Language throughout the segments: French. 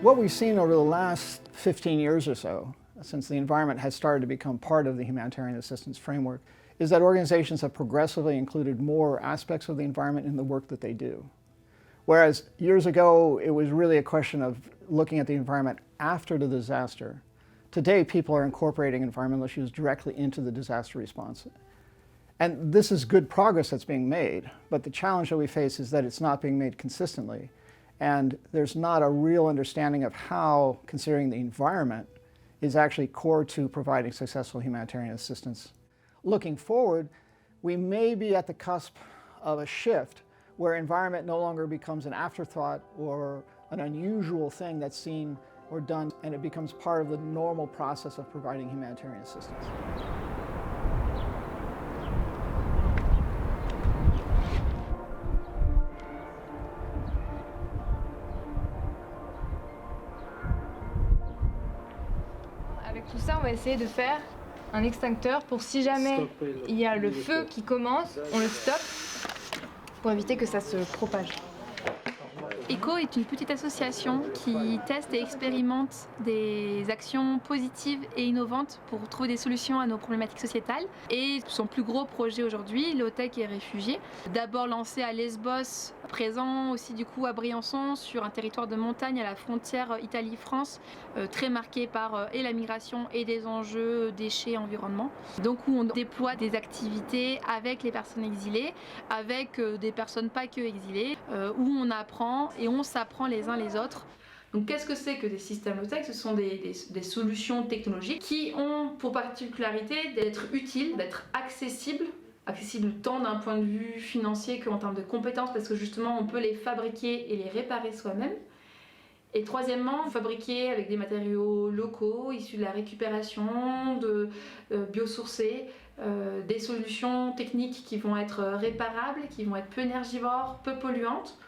What we've seen over the last 15 years or so, since the environment has started to become part of the humanitarian assistance framework, is that organizations have progressively included more aspects of the environment in the work that they do. Whereas years ago, it was really a question of looking at the environment after the disaster. Today, people are incorporating environmental issues directly into the disaster response. And this is good progress that's being made, but the challenge that we face is that it's not being made consistently. And there's not a real understanding of how considering the environment is actually core to providing successful humanitarian assistance. Looking forward, we may be at the cusp of a shift where environment no longer becomes an afterthought or an unusual thing that's seen or done, and it becomes part of the normal process of providing humanitarian assistance. Avec tout ça, on va essayer de faire un extincteur pour si jamais il y a le feu qui commence, on le stoppe pour éviter que ça se propage. ECHO est une petite association qui teste et expérimente des actions positives et innovantes pour trouver des solutions à nos problématiques sociétales. Et son plus gros projet aujourd'hui, l'OTEC et réfugiés, d'abord lancé à Lesbos, présent aussi du coup à Briançon, sur un territoire de montagne à la frontière Italie-France, très marqué par et la migration et des enjeux déchets environnement. Donc où on déploie des activités avec les personnes exilées, avec des personnes pas que exilées, où on apprend et on s'apprend les uns les autres. Donc qu'est-ce que c'est que des systèmes low-tech? Ce sont des solutions technologiques qui ont pour particularité d'être utiles, d'être accessibles tant d'un point de vue financier qu'en termes de compétences, parce que justement on peut les fabriquer et les réparer soi-même. Et troisièmement, fabriquer avec des matériaux locaux, issus de la récupération, de biosourcés, des solutions techniques qui vont être réparables, qui vont être peu énergivores, peu polluantes.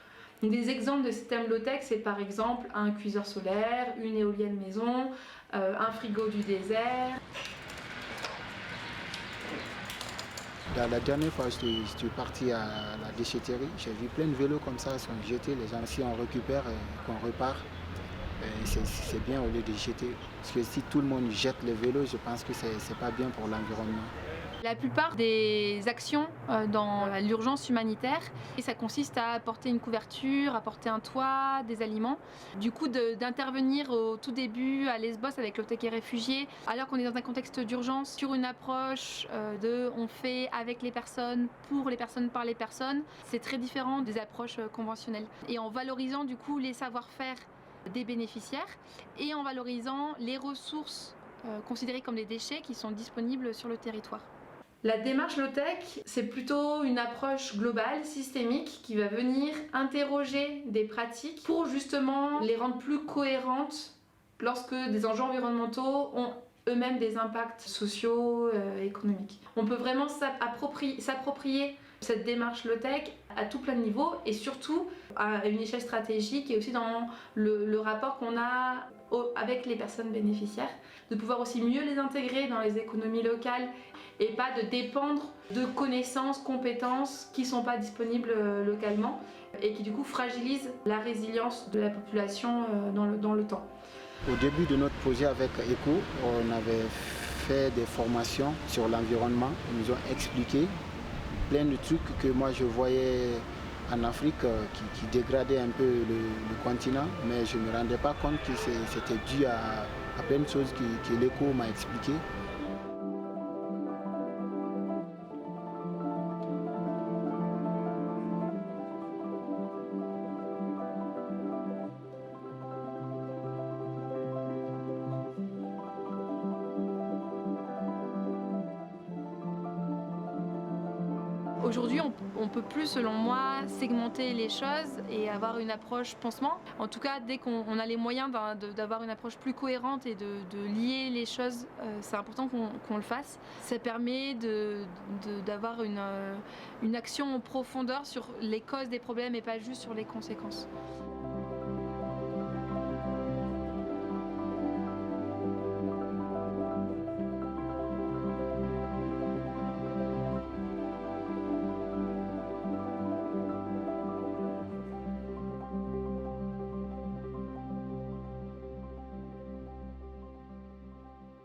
Donc des exemples de systèmes low-tech, c'est par exemple un cuiseur solaire, une éolienne maison, un frigo du désert. La dernière fois, je suis parti à la déchetterie, j'ai vu plein de vélos comme ça sont jetés. Les gens, si on récupère et qu'on repart, c'est bien au lieu de jeter. Parce que si tout le monde jette les vélos, je pense que c'est pas bien pour l'environnement. La plupart des actions dans l'urgence humanitaire, ça consiste à apporter une couverture, apporter un toit, des aliments. Du coup, d'intervenir au tout début à Lesbos avec l'OTEC et réfugiés, alors qu'on est dans un contexte d'urgence, sur une approche on fait avec les personnes, pour les personnes, par les personnes, c'est très différent des approches conventionnelles. Et en valorisant du coup les savoir-faire des bénéficiaires et en valorisant les ressources considérées comme des déchets qui sont disponibles sur le territoire. La démarche low-tech, c'est plutôt une approche globale, systémique, qui va venir interroger des pratiques pour justement les rendre plus cohérentes lorsque des enjeux environnementaux ont eux-mêmes des impacts sociaux, économiques. On peut vraiment s'approprier cette démarche low-tech à tout plein de niveaux et surtout à une échelle stratégique et aussi dans le rapport qu'on a avec les personnes bénéficiaires, de pouvoir aussi mieux les intégrer dans les économies locales et pas de dépendre de connaissances, compétences qui ne sont pas disponibles localement et qui du coup fragilisent la résilience de la population dans le temps. Au début de notre projet avec ECHO, on avait fait des formations sur l'environnement. Ils nous ont expliqué plein de trucs que moi je voyais en Afrique qui dégradaient un peu le continent, mais je ne me rendais pas compte que c'était dû à plein de choses que l'ECHO m'a expliqué. Aujourd'hui, on peut plus, selon moi, segmenter les choses et avoir une approche pansement. En tout cas, dès qu'on a les moyens d'avoir une approche plus cohérente et de lier les choses, c'est important qu'on le fasse. Ça permet d'avoir une action en profondeur sur les causes des problèmes et pas juste sur les conséquences.